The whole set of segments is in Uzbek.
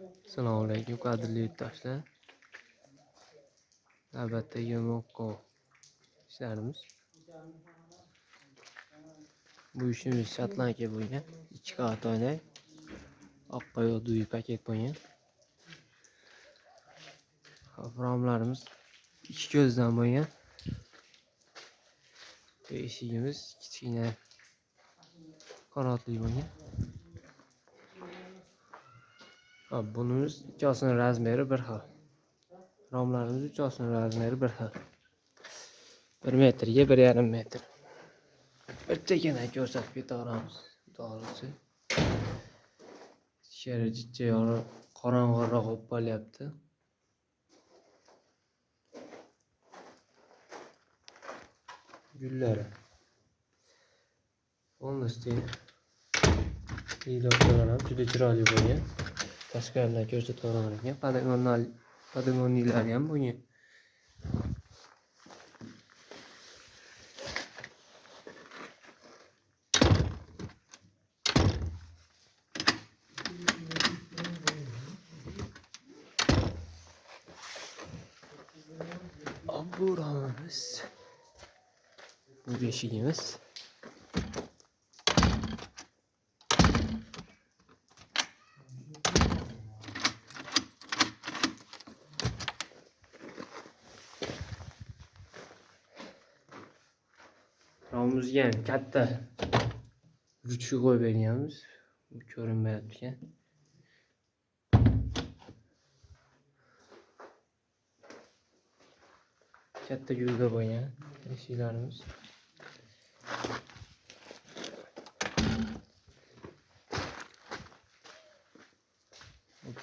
Assalomu alaykum qadrli yurtdoshlar. Navbatdagi o'quv ishlarimiz. Bu ishimiz Shotlandiya bo'lgan. 2 qavat o'ynay. Oq qo'yoq duy paket bo'lgan. Hop, romlarimiz 2 ko'zdan bo'lgan. Eshigimiz kichkina qanotli bo'lgan. Hop, bunimiz ikkosining razmeri bir xil. Romlarimiz ikkosining razmeri bir xil. 1 metrga 1,5 metr. Bittagina ko'rsatib ketaveramiz. To'g'risi. Ichkari jichcha yorib qorong'iroq bo'lib qolyapti. Gullari. Polностью ham juda chiroyli bo'lgan. Tashqaridan ko'rsataverilgan. Podagonilari ham bo'lgan. Bu romimiz. Bu eshigimiz. Romimizga ham katta ruchka qo'yib berganmiz. Bu ko'rinmayapti ekan. Katta yo'lda bo'lgan eshiklarimiz.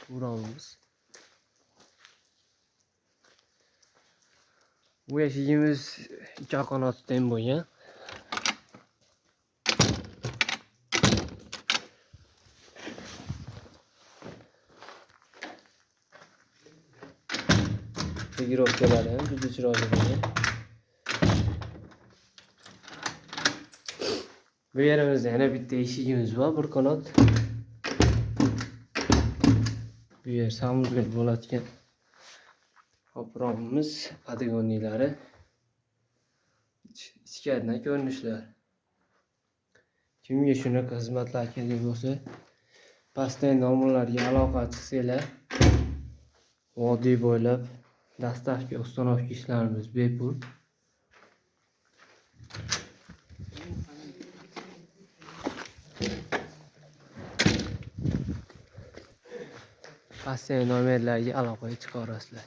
Bu romimiz. Bu eshigimiz 2 qanotdan bo'lgan. Girovkalar ham juda chiroyli bo'lgan. Bu yerimizda yana bitta eshigimiz bor, bir qanot. Bu yer samuzgul bo'ladigan. Hop, romimiz, podagonilari, ichkaridan ko'rinishlar. Kimga shunaqa xizmatlar kerak bo'lsa, pastdagi nomerlarga aloqa qilsanglar, vodiy bo'ylab dastavka, uстановка ishlarimiz bepul. Pastdagi nomerlarga aloqaga chiqa olasizlar.